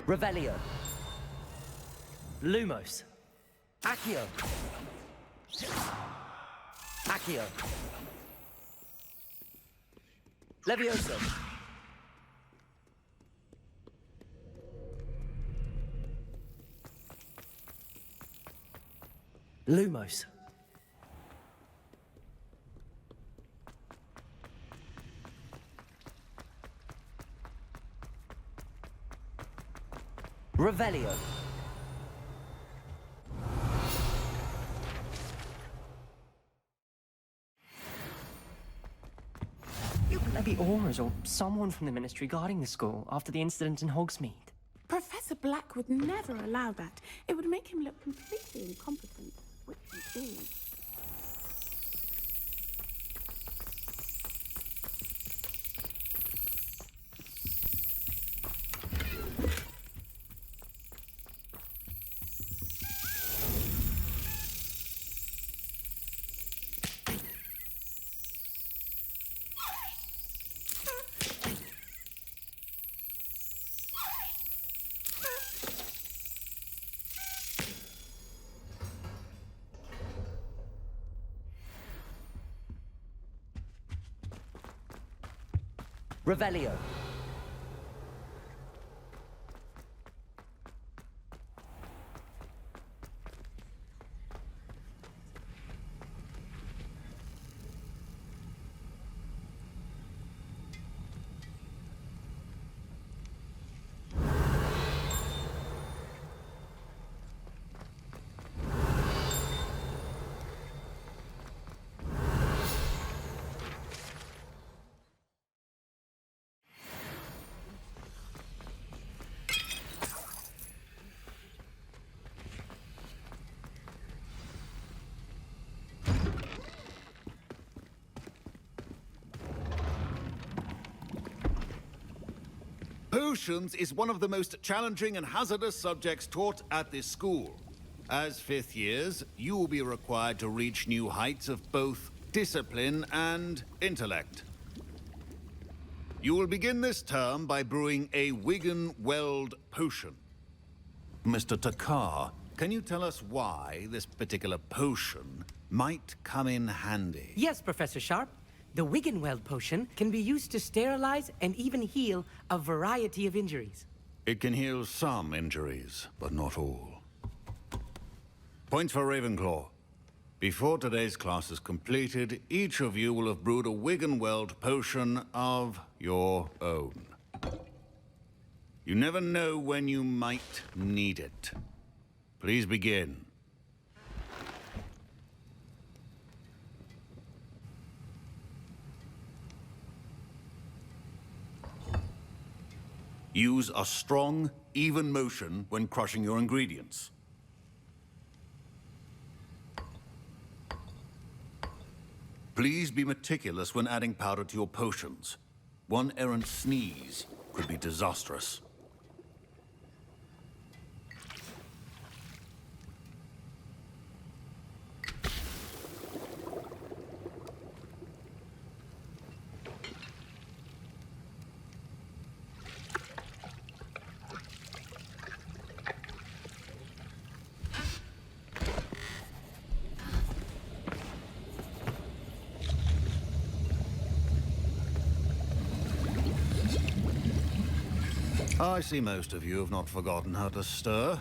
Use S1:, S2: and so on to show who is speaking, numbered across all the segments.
S1: Revelio. Lumos. Accio. Accio. Levioso. Lumos. Revelio.
S2: Maybe Aurors or someone from the Ministry guarding the school after the incident in Hogsmeade.
S3: Professor Black would never allow that. It would make him look completely incompetent, which he is.
S1: Revelio.
S4: Potions is one of the most challenging and hazardous subjects taught at this school. As fifth years, you will be required to reach new heights of both discipline and intellect. You will begin this term by brewing a Wigan-Weld potion. Mr. Takar, can you tell us why this particular potion might come in handy?
S5: Yes, Professor Sharp. The Wiggenweld potion can be used to sterilize and even heal a variety of injuries.
S4: It can heal some injuries, but not all. Points for Ravenclaw. Before today's class is completed, each of you will have brewed a Wiggenweld potion of your own. You never know when you might need it. Please begin. Use a strong, even motion when crushing your ingredients. Please be meticulous when adding powder to your potions. One errant sneeze could be disastrous. I see most of you have not forgotten how to stir.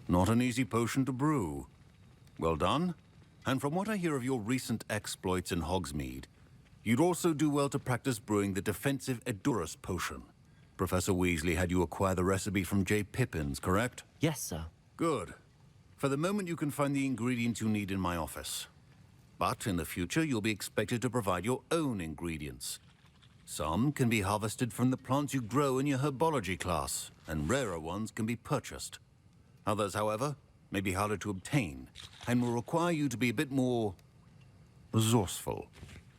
S4: Not an easy potion to brew. Well done. And from what I hear of your recent exploits in Hogsmeade, you'd also do well to practice brewing the defensive Edurus potion. Professor Weasley had you acquire the recipe from J. Pippin's, correct?
S2: Yes, sir.
S4: Good. For the moment, you can find the ingredients you need in my office. But in the future, you'll be expected to provide your own ingredients. Some can be harvested from the plants you grow in your herbology class, and rarer ones can be purchased. Others, however, may be harder to obtain, and will require you to be a bit more resourceful.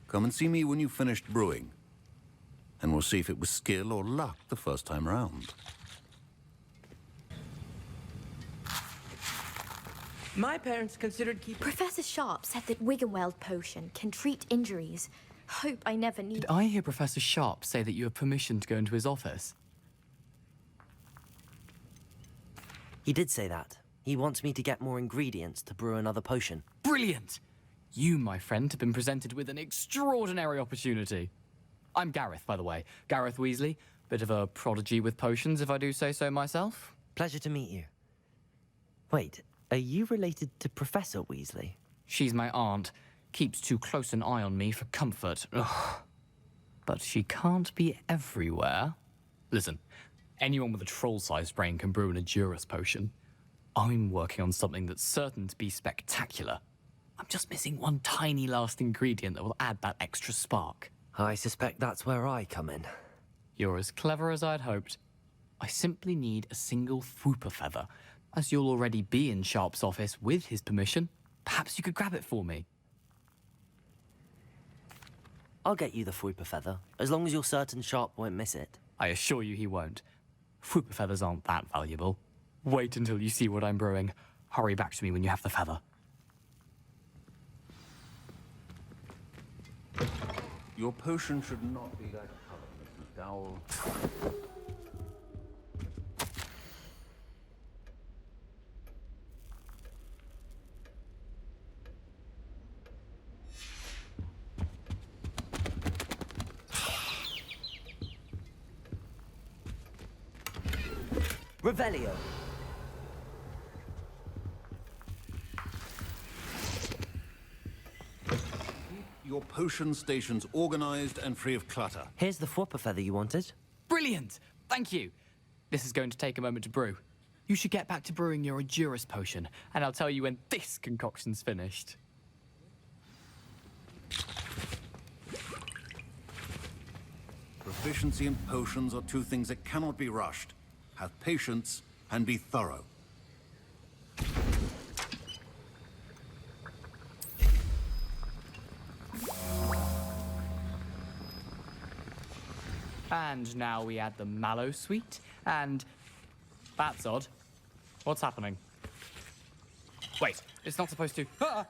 S4: Come and see me when you've finished brewing, and we'll see if it was skill or luck the first time round.
S5: My parents considered keeping...
S6: Professor Sharp said that Wiggenweld potion can treat injuries, Hope I never need...
S7: Did I hear Professor Sharp say that you have permission to go into his office?
S1: He did say that. He wants me to get more ingredients to brew another potion.
S7: Brilliant! You, my friend, have been presented with an extraordinary opportunity. I'm Gareth, by the way. Gareth Weasley. Bit of a prodigy with potions, if I do say so myself.
S1: Pleasure to meet you. Wait, are you related to Professor Weasley?
S7: She's my aunt. Keeps too close an eye on me for comfort. Ugh. But she can't be everywhere. Listen, anyone with a troll-sized brain can brew an Edurus potion. I'm working on something that's certain to be spectacular. I'm just missing one tiny last ingredient that will add that extra spark.
S1: I suspect that's where I come in.
S7: You're as clever as I'd hoped. I simply need a single Fwooper feather. As you'll already be in Sharp's office with his permission, perhaps you could grab it for me.
S1: I'll get you the Fwooper feather, as long as you're certain Sharp won't miss it.
S7: I assure you he won't. Fwooper feathers aren't that valuable. Wait until you see what I'm brewing. Hurry back to me when you have the feather.
S4: Your potion should not be that color, Mrs. Dowell.
S1: Revelio.
S4: Your potion stations organized and free of clutter.
S1: Here's the Fwooper feather you wanted.
S7: Brilliant! Thank you. This is going to take a moment to brew. You should get back to brewing your Edurus potion, and I'll tell you when this concoction's finished.
S4: Proficiency in potions are two things that cannot be rushed. Have patience and be thorough.
S7: And now we add the mallow sweet, and... That's odd. What's happening? Wait, it's not supposed to... Ah!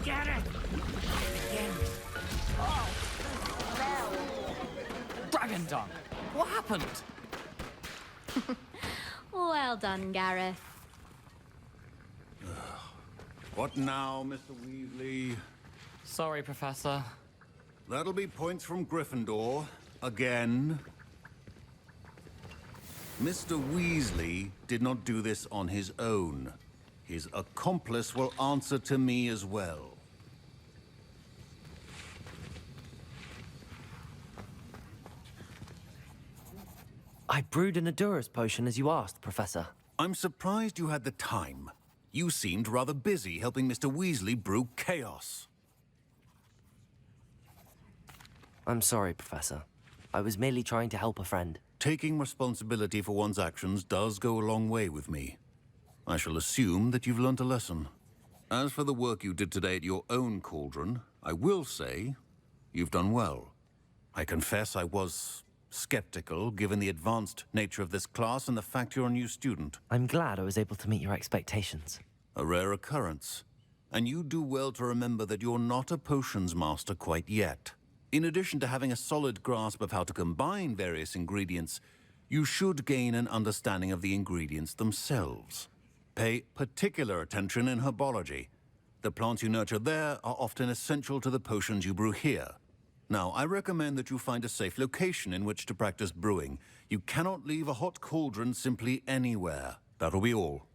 S5: Get it!
S7: Dragon dung! What happened?
S6: Well done, Gareth.
S4: What now, Mr. Weasley?
S7: Sorry, Professor.
S4: That'll be points from Gryffindor. Again. Mr. Weasley did not do this on his own. His accomplice will answer to me as well.
S1: I brewed an Edurus potion as you asked, Professor.
S4: I'm surprised you had the time. You seemed rather busy helping Mr. Weasley brew chaos.
S1: I'm sorry, Professor. I was merely trying to help a friend.
S4: Taking responsibility for one's actions does go a long way with me. I shall assume that you've learnt a lesson. As for the work you did today at your own cauldron, I will say you've done well. I confess I was skeptical, given the advanced nature of this class and the fact you're a new student.
S1: I'm glad I was able to meet your expectations.
S4: A rare occurrence. And you do well to remember that you're not a potions master quite yet. In addition to having a solid grasp of how to combine various ingredients, you should gain an understanding of the ingredients themselves. Pay particular attention in herbology. The plants you nurture there are often essential to the potions you brew here. Now, I recommend that you find a safe location in which to practice brewing. You cannot leave a hot cauldron simply anywhere. That'll be all.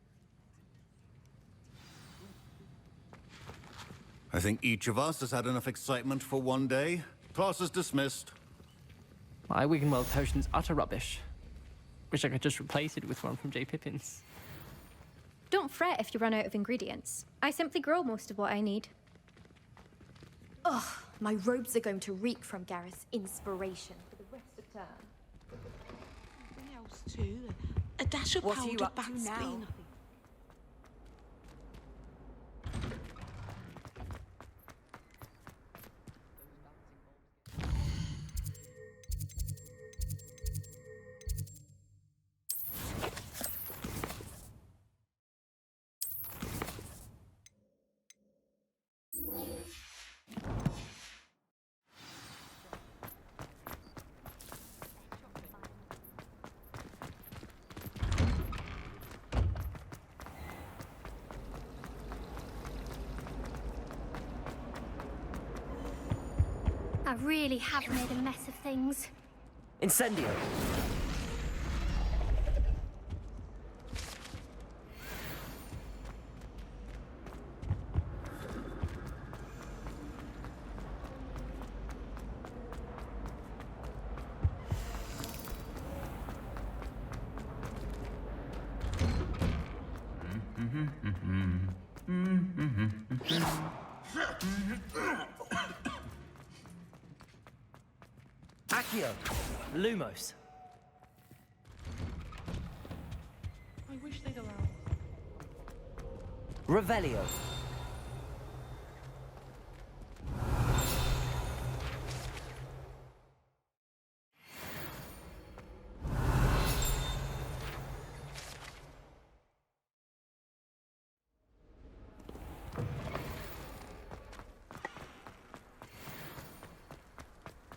S4: I think each of us has had enough excitement for one day. Class is dismissed.
S2: My Wiggenweld potion's utter rubbish. Wish I could just replace it with one from J. Pippin's.
S6: Don't fret if you run out of ingredients. I simply grow most of what I need. Ugh, my robes are going to reek from Gareth's inspiration for the rest of term.
S3: Something else too. A dash of
S5: What are you
S3: powdered
S5: up to
S3: bat's
S5: now?
S3: spleen.
S6: I really have made a mess of things.
S1: Incendio! Accio! Lumos!
S8: I wish they'd allow.
S1: Revelio!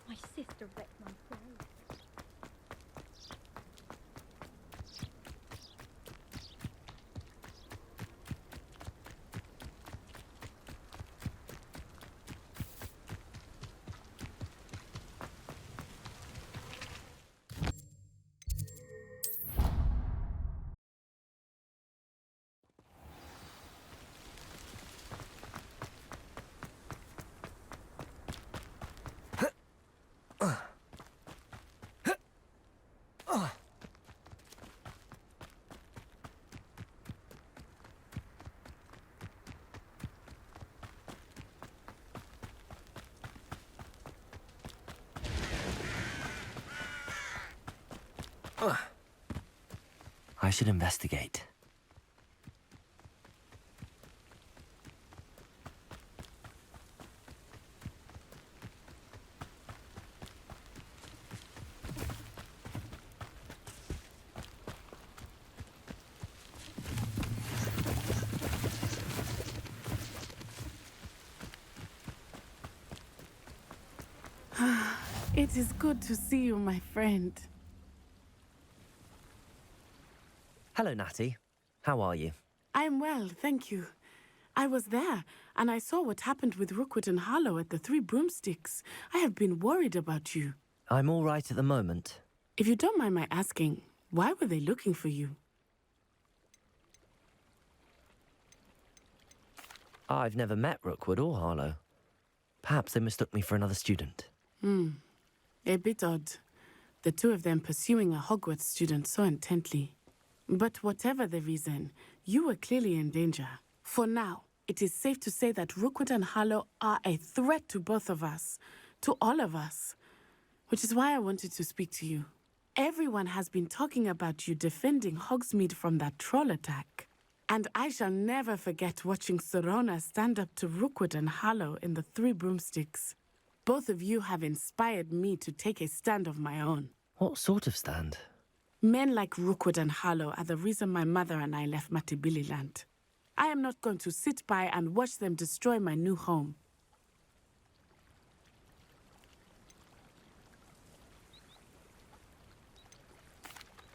S6: My sister wrecked my clothes. I should investigate.
S3: It is good to see you, my friend.
S1: Hello, Natty. How are you?
S3: I'm well, thank you. I was there, and I saw what happened with Rookwood and Harlow at the Three Broomsticks. I have been worried about you.
S1: I'm all right at the moment.
S3: If you don't mind my asking, why were they looking for you?
S1: I've never met Rookwood or Harlow. Perhaps they mistook me for another student.
S3: A bit odd. The two of them pursuing a Hogwarts student so intently. But whatever the reason, you were clearly in danger. For now, it is safe to say that Rookwood and Harlow are a threat to both of us, to all of us. Which is why I wanted to speak to you. Everyone has been talking about you defending Hogsmeade from that troll attack. And I shall never forget watching Sorona stand up to Rookwood and Harlow in the Three Broomsticks. Both of you have inspired me to take a stand of my own.
S1: What sort of stand?
S3: Men like Rookwood and Harlow are the reason my mother and I left Matibili Land. I am not going to sit by and watch them destroy my new home.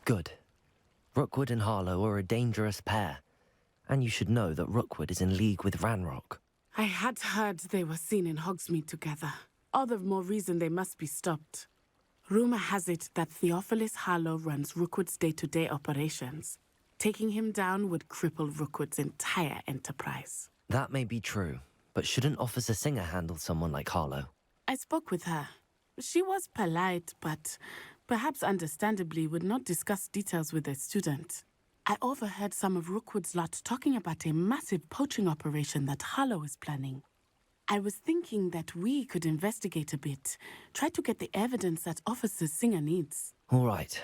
S1: Good. Rookwood and Harlow are a dangerous pair. And you should know that Rookwood is in league with Ranrock.
S3: I had heard they were seen in Hogsmeade together. All the more reason they must be stopped. Rumor has it that Theophilus Harlow runs Rookwood's day-to-day operations. Taking him down would cripple Rookwood's entire enterprise.
S1: That may be true, but shouldn't Officer Singer handle someone like Harlow?
S3: I spoke with her. She was polite, but perhaps understandably would not discuss details with a student. I overheard some of Rookwood's lot talking about a massive poaching operation that Harlow is planning. I was thinking that we could investigate a bit, try to get the evidence that Officer Singer needs.
S1: All right,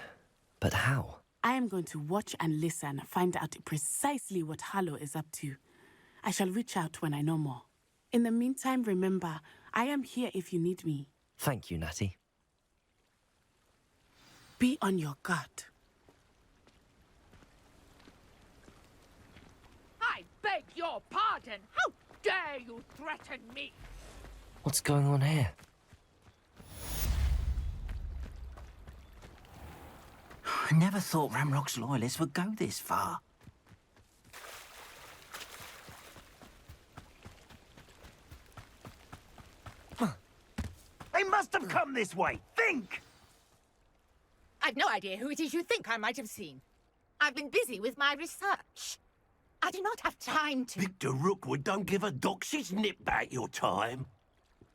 S1: but how?
S3: I am going to watch and listen, find out precisely what Harlow is up to. I shall reach out when I know more. In the meantime, remember, I am here if you need me.
S1: Thank you, Natty.
S3: Be on your guard.
S8: I beg your pardon. How dare you threaten me?
S1: What's going on here?
S9: I never thought Ramrock's loyalists would go this far. They
S10: must have come this way. Think!
S8: I've no idea who it is you think I might have seen. I've been busy with my research. I do not have time to...
S10: Victor Rookwood don't give a doxy's nip back your time.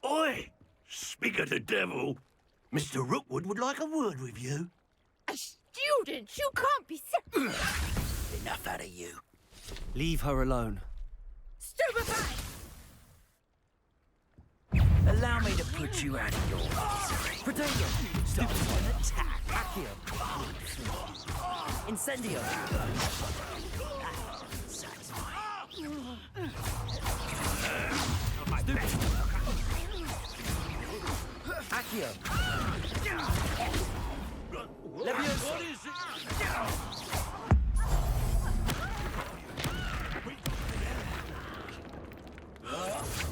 S10: Oi! Speak of the devil. Mr. Rookwood would like a word with you.
S8: A student? You can't be...
S10: Enough out of you.
S1: Leave her alone.
S8: Stupefy!
S10: Allow me to put you out of your misery.
S1: Potato!
S10: Stop an attack.
S1: Accio! Incendio!
S10: My best worker.
S1: Accio!
S10: Leviosa! What is it?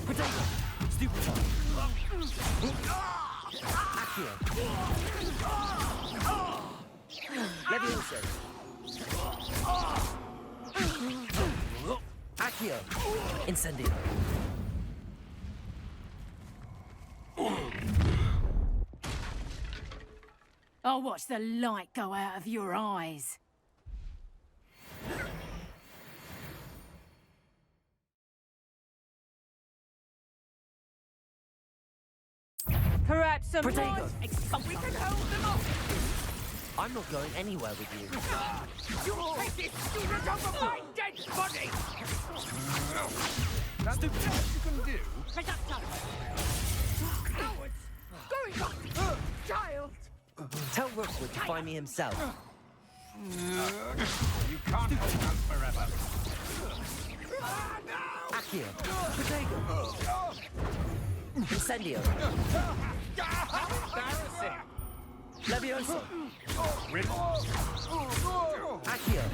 S1: Potato! Stupefy! Accio! Leviosa! Accio! Incendio!
S11: I'll watch the light go out of your eyes. Perhaps some
S1: Potato.
S11: more...
S8: We can hold them off!
S1: I'm not going anywhere with you.
S8: You'll take this student over my dead body!
S10: That's the best you can do.
S8: Cowards! Going on! Child!
S1: Tell Rookwood to find me himself.
S10: You can't hold out forever.
S1: Accio! Potato! Incendio!
S10: Embarrassing.
S1: Leviosa! Accio!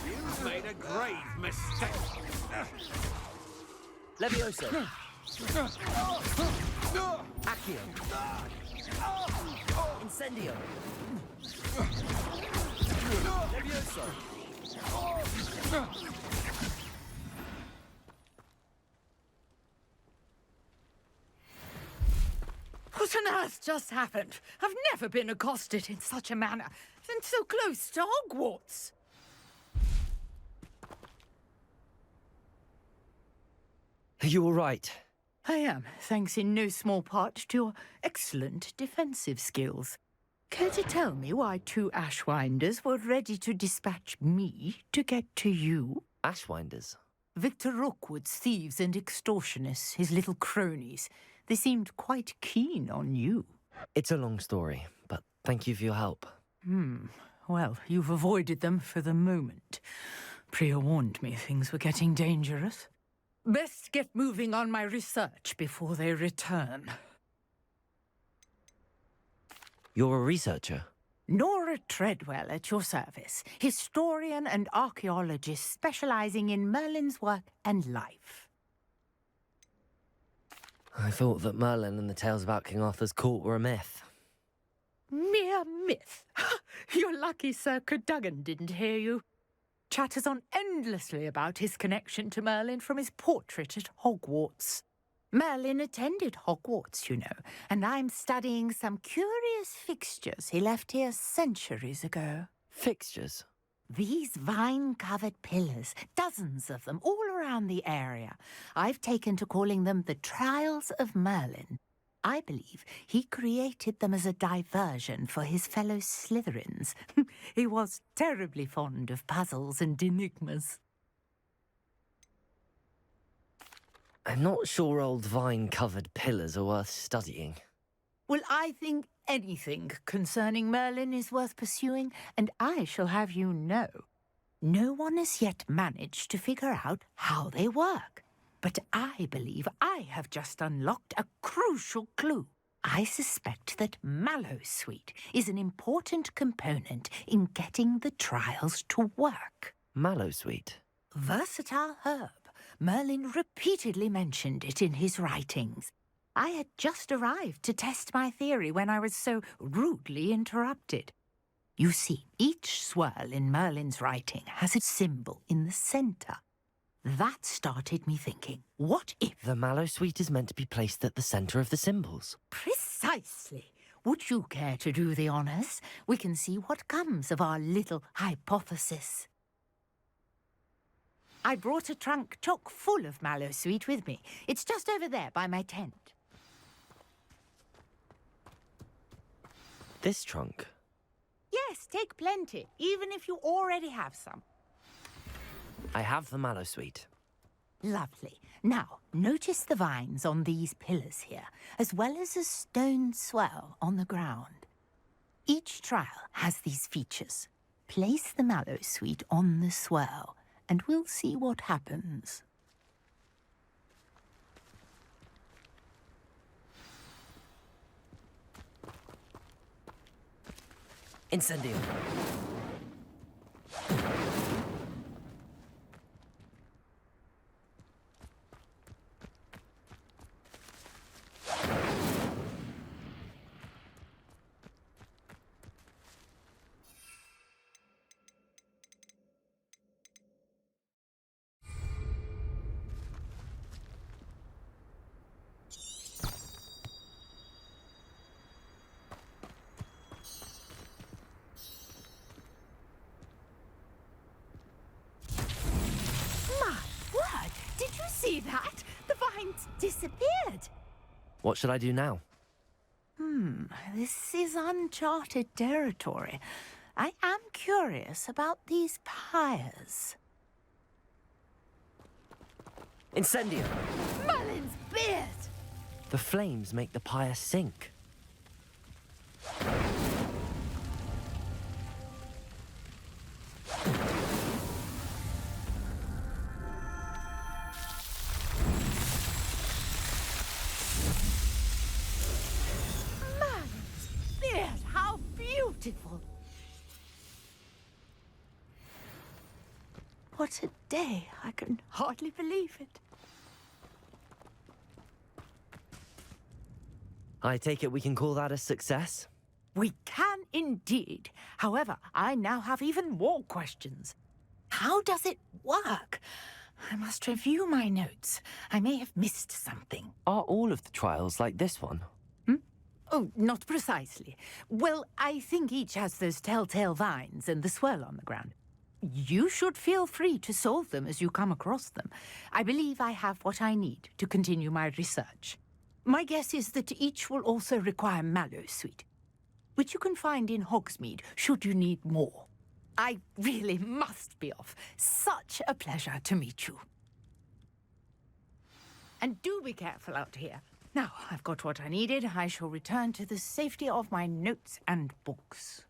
S10: You've made a grave mistake.
S1: Leviosa! Accio! Incendio! Leviosa!
S8: What on earth just happened? I've never been accosted in such a manner, and so close to Hogwarts.
S1: Are you all right?
S8: I am, thanks in no small part to your excellent defensive skills. Care to tell me why two Ashwinders were ready to dispatch me to get to you?
S1: Ashwinders?
S8: Victor Rookwood's thieves and extortionists, his little cronies. They seemed quite keen on you.
S1: It's a long story, but thank you for your help.
S8: Well, you've avoided them for the moment. Priya warned me things were getting dangerous. Best get moving on my research before they return.
S1: You're a researcher?
S8: Nora Treadwell at your service, historian and archaeologist specializing in Merlin's work and life.
S1: I thought that Merlin and the tales about King Arthur's court were a myth.
S8: Mere myth. You're lucky Sir Cadogan didn't hear you. Chatters on endlessly about his connection to Merlin from his portrait at Hogwarts. Merlin attended Hogwarts, you know, and I'm studying some curious fixtures he left here centuries ago.
S1: Fixtures?
S8: These vine-covered pillars, dozens of them, all around the area. I've taken to calling them the Trials of Merlin. I believe he created them as a diversion for his fellow Slytherins. He was terribly fond of puzzles and enigmas.
S1: I'm not sure old vine-covered pillars are worth studying.
S8: Well, I think anything concerning Merlin is worth pursuing, and I shall have you know. No one has yet managed to figure out how they work. But I believe I have just unlocked a crucial clue. I suspect that Mallowsweet is an important component in getting the trials to work.
S1: Mallowsweet?
S8: Versatile herb. Merlin repeatedly mentioned it in his writings. I had just arrived to test my theory when I was so rudely interrupted. You see, each swirl in Merlin's writing has a symbol in the centre. That started me thinking, what if...
S1: The mallow sweet is meant to be placed at the center of the symbols.
S8: Precisely. Would you care to do the honors? We can see what comes of our little hypothesis. I brought a trunk chock full of mallow sweet with me. It's just over there by my tent.
S1: This trunk?
S8: Yes, take plenty, even if you already have some.
S1: I have the mallow sweet.
S8: Lovely. Now, notice the vines on these pillars here, as well as a stone swell on the ground. Each trial has these features. Place the mallow sweet on the swell, and we'll see what happens.
S1: Incendio.
S8: My word! Did you see that? The vines disappeared.
S1: What should I do now?
S8: This is uncharted territory. I am curious about these pyres.
S1: Incendio!
S8: Merlin's beard!
S1: The flames make the pyre sink.
S8: Merlin's beard! How beautiful! What a day! I can hardly believe it.
S1: I take it we can call that a success?
S8: We can indeed. However, I now have even more questions. How does it work? I must review my notes. I may have missed something.
S1: Are all of the trials like this one?
S8: Oh, not precisely. Well, I think each has those telltale vines and the swirl on the ground. You should feel free to solve them as you come across them. I believe I have what I need to continue my research. My guess is that each will also require mallow sweet, which you can find in Hogsmeade should you need more. I really must be off. Such a pleasure to meet you. And do be careful out here. Now, I've got what I needed. I shall return to the safety of my notes and books.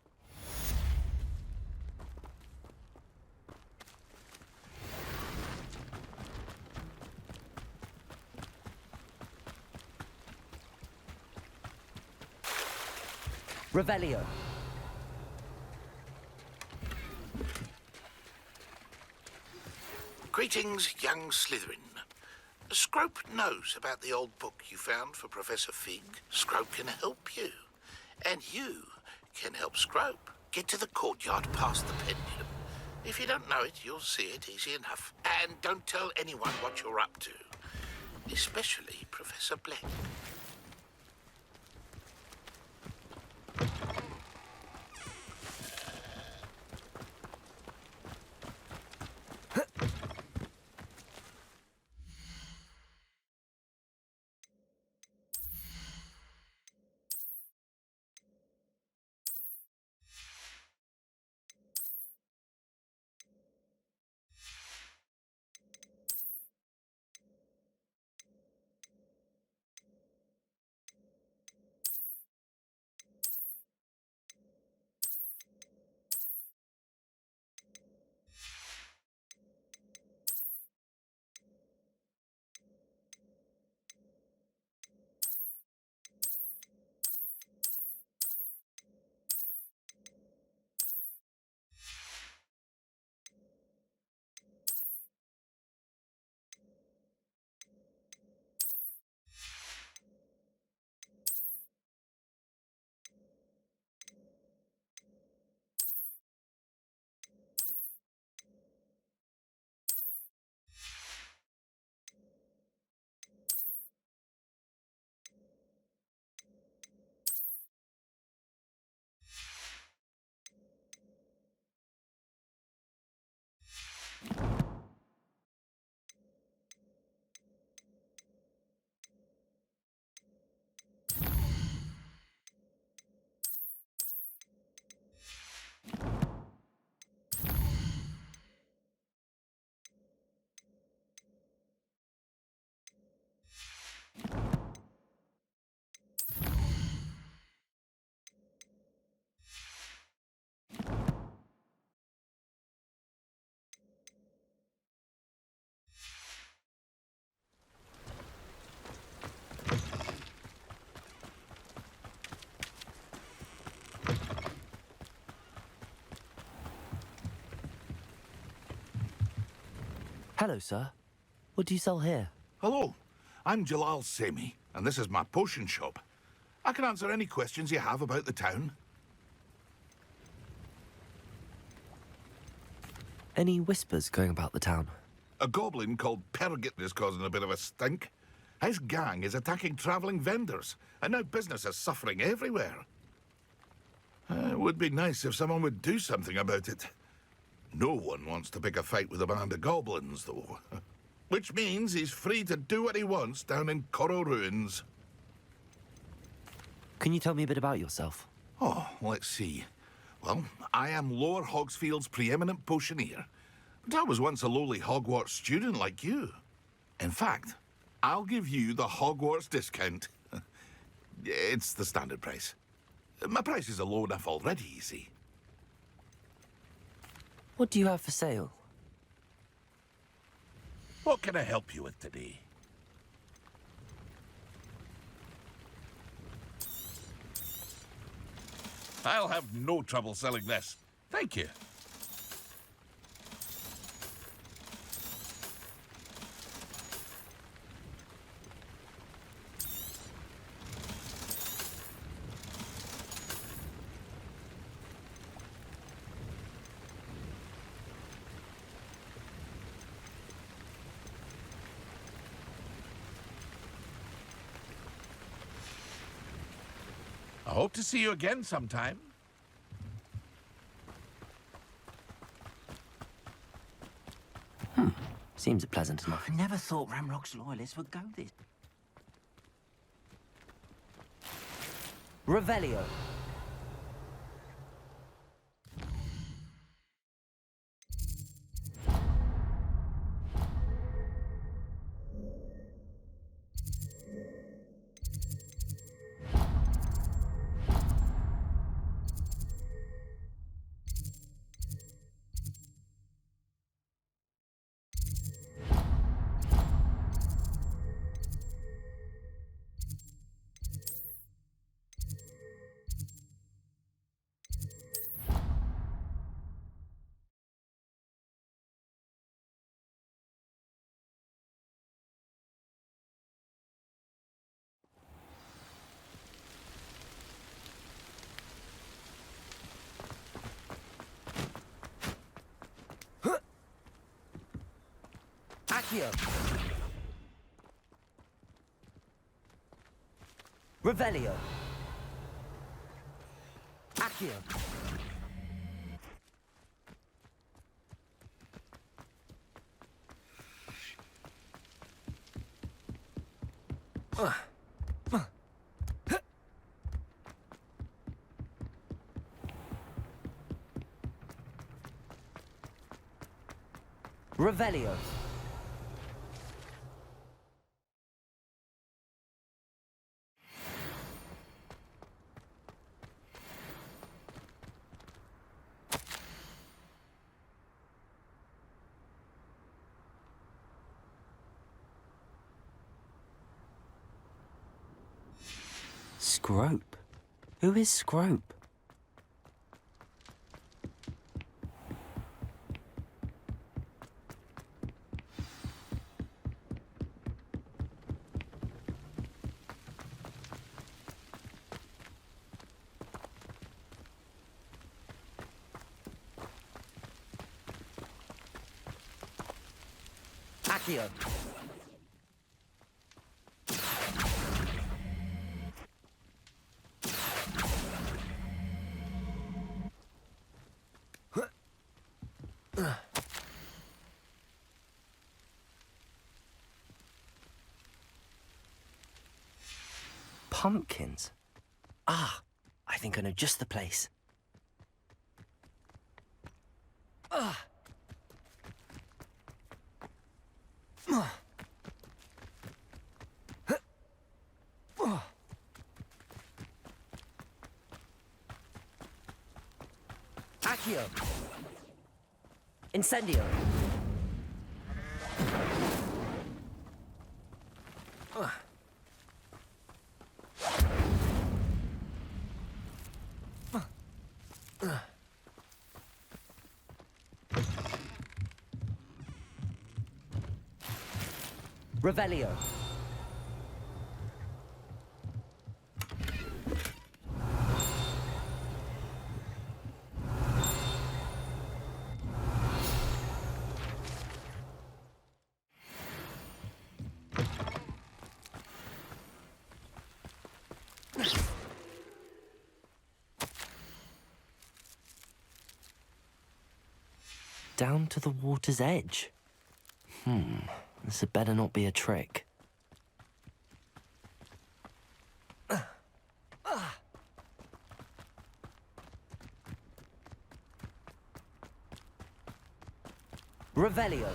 S1: Revelio.
S10: Greetings, young Slytherin. Scrope knows about the old book you found for Professor Fig. Scrope can help you. And you can help Scrope get to the courtyard past the pendulum. If you don't know it, you'll see it easy enough. And don't tell anyone what you're up to. Especially Professor Black.
S1: Hello, sir. What do you sell here?
S10: Hello, I'm Jalal Semi, and this is my potion shop. I can answer any questions you have about the town.
S1: Any whispers going about the town?
S10: A goblin called Pergit is causing a bit of a stink. His gang is attacking travelling vendors, and now business is suffering everywhere. It would be nice if someone would do something about it. No one wants to pick a fight with a band of goblins, though. Which means he's free to do what he wants down in Coral Ruins.
S1: Can you tell me a bit about yourself?
S10: Oh, let's see. Well, I am Lower Hogsfield's preeminent potioneer. But I was once a lowly Hogwarts student like you. In fact, I'll give you the Hogwarts discount. It's the standard price. My prices are low enough already, you see.
S1: What do you have for sale?
S10: What can I help you with today?
S12: I'll have no trouble selling this. Thank you. I hope to see you again sometime.
S1: Seems pleasant enough.
S9: I never thought Ramrock's loyalists would go this.
S1: Revelio. Accio. Revelio. Accio. Revelio. Scrope? Who is Scrope? Accio. Pumpkins? Ah, I think I know just the place. Accio. Incendio. Revelio. Down to the water's edge. This had better not be a trick. Revelio.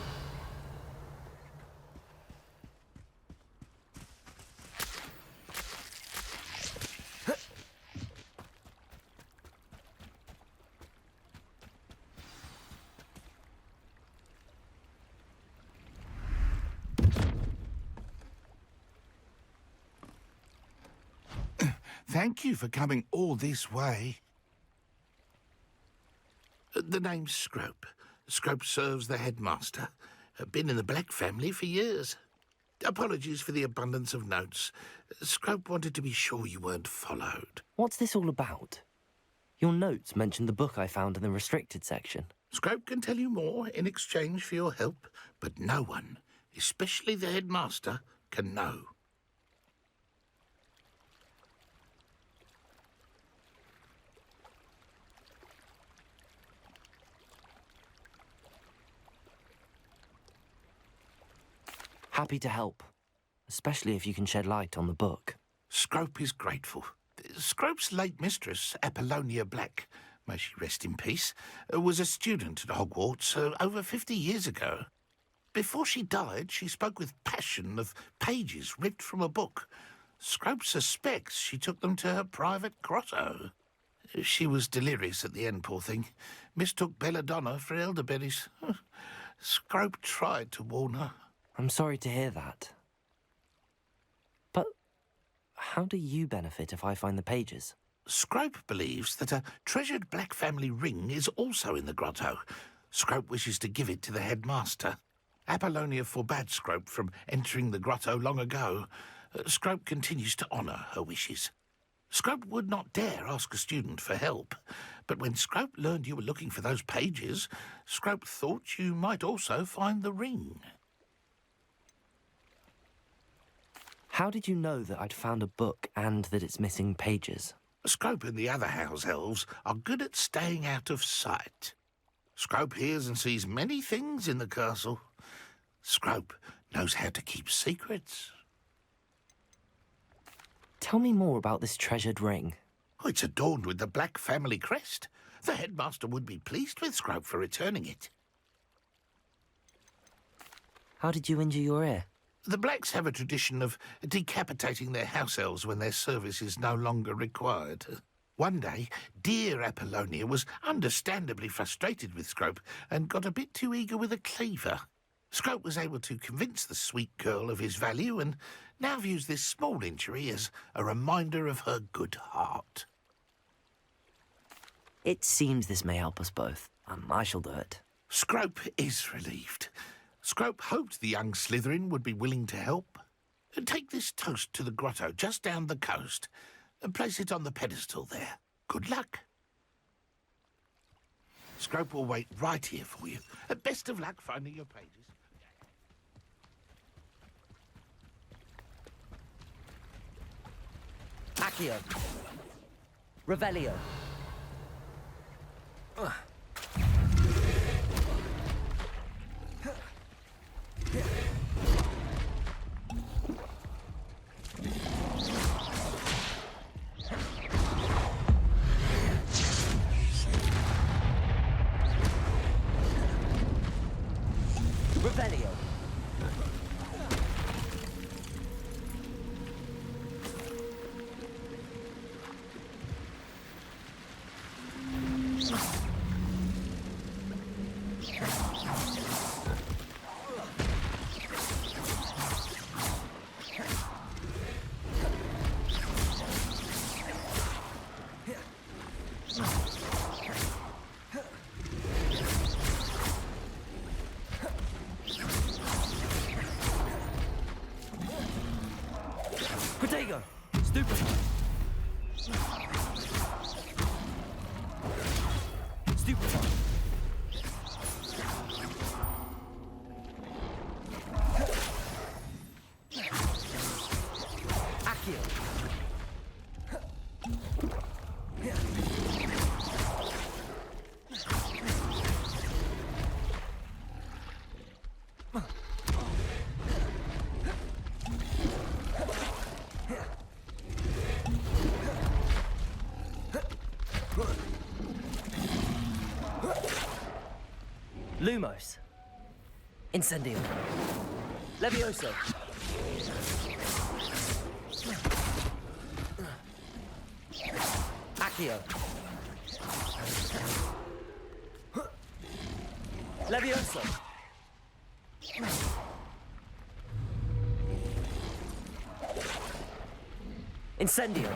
S10: Thank you for coming all this way. The name's Scrope. Scrope serves the headmaster. Been in the Black family for years. Apologies for the abundance of notes. Scrope wanted to be sure you weren't followed.
S1: What's this all about? Your notes mentioned the book I found in the restricted section.
S10: Scrope can tell you more in exchange for your help, but no one, especially the headmaster, can know.
S1: Happy to help, especially if you can shed light on the book.
S10: Scrope is grateful. Scrope's late mistress, Apollonia Black, may she rest in peace, was a student at Hogwarts over 50 years ago. Before she died, she spoke with passion of pages ripped from a book. Scrope suspects she took them to her private grotto. She was delirious at the end, poor thing. Mistook belladonna for elderberries. Scrope tried to warn her.
S1: I'm sorry to hear that. But how do you benefit if I find the pages?
S10: Scrope believes that a treasured Black family ring is also in the grotto. Scrope wishes to give it to the headmaster. Apollonia forbade Scrope from entering the grotto long ago. Scrope continues to honour her wishes. Scrope would not dare ask a student for help, but when Scrope learned you were looking for those pages, Scrope thought you might also find the ring.
S1: How did you know that I'd found a book and that it's missing pages?
S10: Scrope and the other house elves are good at staying out of sight. Scrope hears and sees many things in the castle. Scrope knows how to keep secrets.
S1: Tell me more about this treasured ring.
S10: Oh, it's adorned with the Black family crest. The headmaster would be pleased with Scrope for returning it.
S1: How did you injure your ear?
S10: The Blacks have a tradition of decapitating their house elves when their service is no longer required. One day, dear Apollonia was understandably frustrated with Scrope and got a bit too eager with a cleaver. Scrope was able to convince the sweet girl of his value and now views this small injury as a reminder of her good heart.
S1: It seems this may help us both. I shall do it.
S10: Scrope is relieved. Scrope hoped the young Slytherin would be willing to help. Take this toast to the grotto just down the coast and place it on the pedestal there. Good luck. Scrope will wait right here for you. Best of luck finding your pages.
S1: Accio. Revelio. Revelio. Stupefy. Stupefy. Accio. Lumos. Incendio. Levioso. Accio. Levioso. Incendio.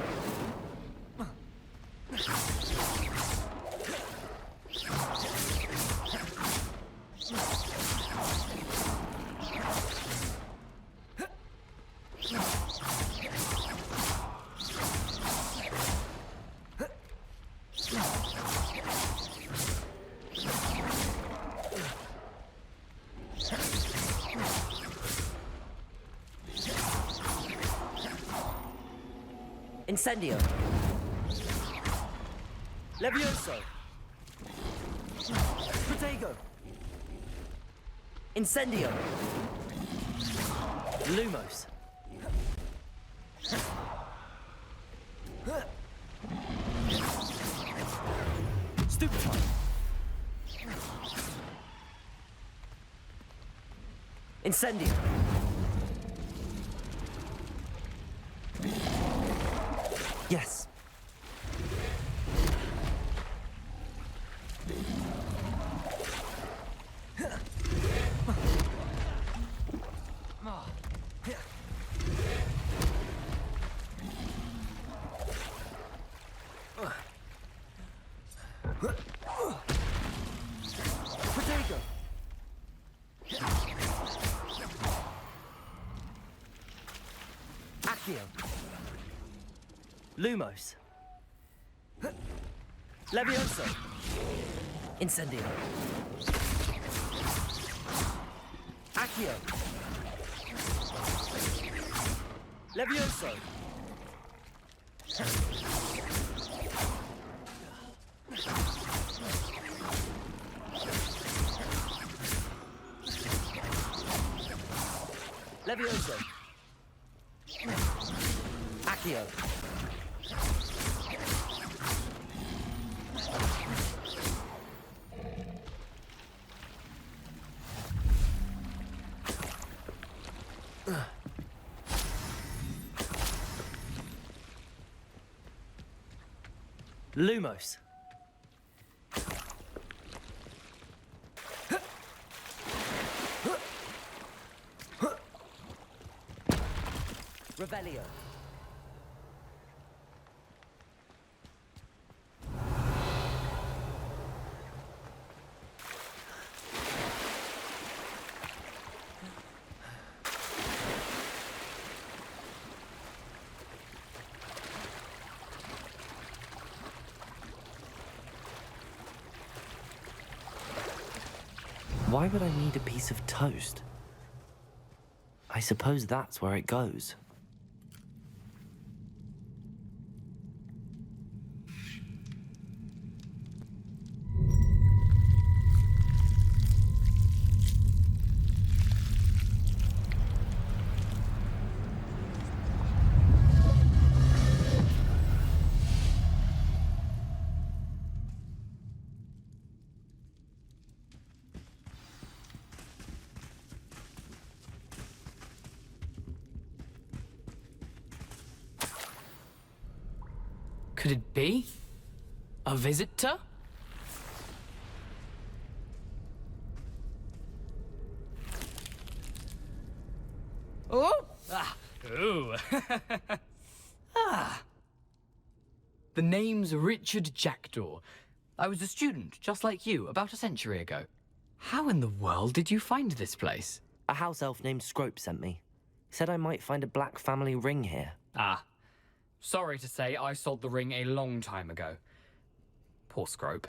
S1: Incendio. Levioso. Protego. Incendio. Lumos. Stupefy. Incendio. Yes. Protego. Accio. Lumos. Levioso. Incendio. Accio. Levioso. Levioso. Accio. Lumos. Revelio. Why would I need a piece of toast? I suppose that's where it goes.
S7: Could it be? A visitor? Oh! Ah! Ooh! Ah! The name's Richard Jackdaw. I was a student, just like you, about a century ago. How in the world did you find this place?
S1: A house elf named Scrope sent me. He said I might find a black family ring here.
S7: Ah. Sorry to say, I sold the ring a long time ago. Poor Scrope.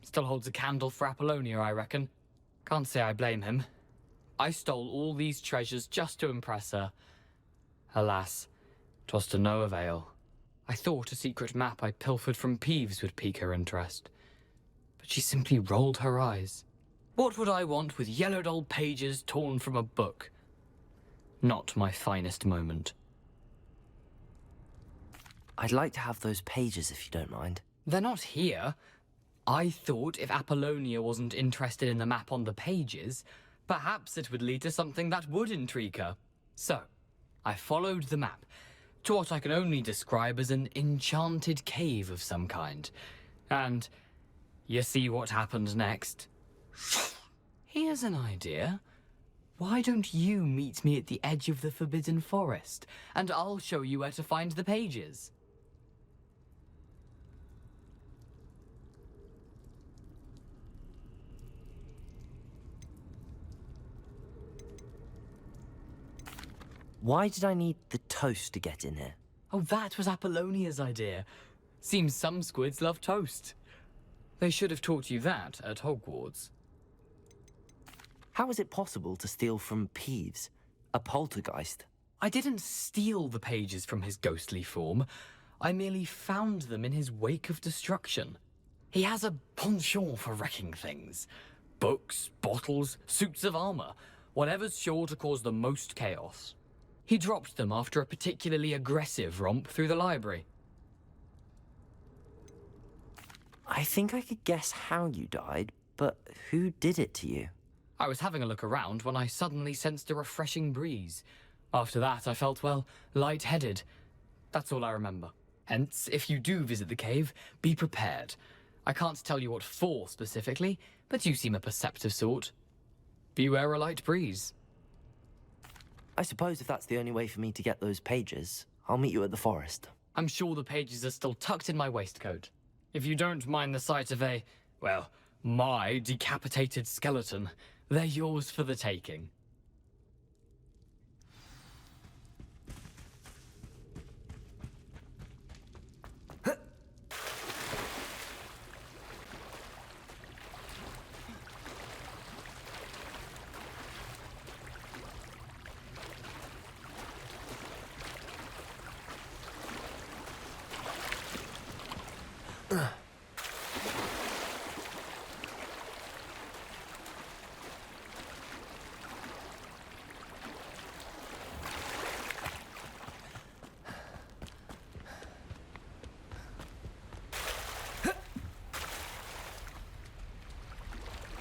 S7: Still holds a candle for Apollonia, I reckon. Can't say I blame him. I stole all these treasures just to impress her. Alas, 'twas to no avail. I thought a secret map I pilfered from Peeves would pique her interest. But she simply rolled her eyes. What would I want with yellowed old pages torn from a book? Not my finest moment.
S1: I'd like to have those pages if you don't mind.
S7: They're not here. I thought if Apollonia wasn't interested in the map on the pages, perhaps it would lead to something that would intrigue her. So, I followed the map to what I can only describe as an enchanted cave of some kind. And you see what happened next? Here's an idea. Why don't you meet me at the edge of the Forbidden Forest, and I'll show you where to find the pages.
S1: Why did I need the toast to get in here?
S7: Oh, that was Apollonia's idea. Seems some squids love toast. They should have taught you that at Hogwarts.
S1: How is it possible to steal from Peeves, a poltergeist?
S7: I didn't steal the pages from his ghostly form. I merely found them in his wake of destruction. He has a penchant for wrecking things. Books, bottles, suits of armor, whatever's sure to cause the most chaos. He dropped them after a particularly aggressive romp through the library.
S1: I think I could guess how you died, but who did it to you?
S7: I was having a look around when I suddenly sensed a refreshing breeze. After that, I felt, well, lightheaded. That's all I remember. Hence, if you do visit the cave, be prepared. I can't tell you what for specifically, but you seem a perceptive sort. Beware a light breeze.
S1: I suppose if that's the only way for me to get those pages, I'll meet you at the forest.
S7: I'm sure the pages are still tucked in my waistcoat. If you don't mind the sight of a, well, my decapitated skeleton, they're yours for the taking.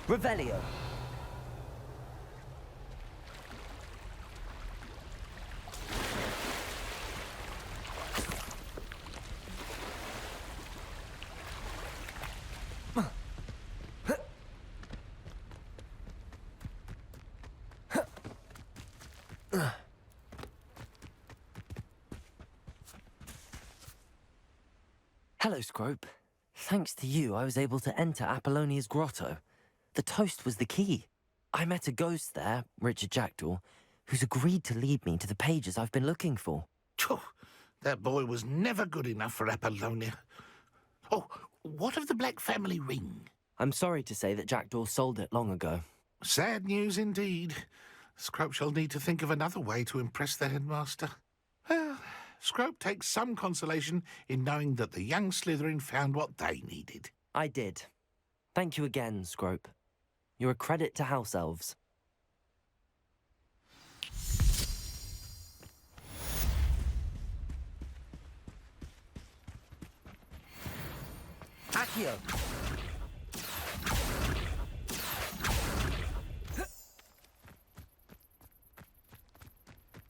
S1: Revelio. Hello, Scrope. Thanks to you, I was able to enter Apollonia's grotto. The toast was the key. I met a ghost there, Richard Jackdaw, who's agreed to lead me to the pages I've been looking for.
S10: Phew, that boy was never good enough for Apollonia. Oh, what of the Black family ring?
S1: I'm sorry to say that Jackdaw sold it long ago.
S10: Sad news indeed. Scrope shall need to think of another way to impress the headmaster. Well, Scrope takes some consolation in knowing that the young Slytherin found what they needed.
S1: I did. Thank you again, Scrope. You're a credit to House Elves. Accio!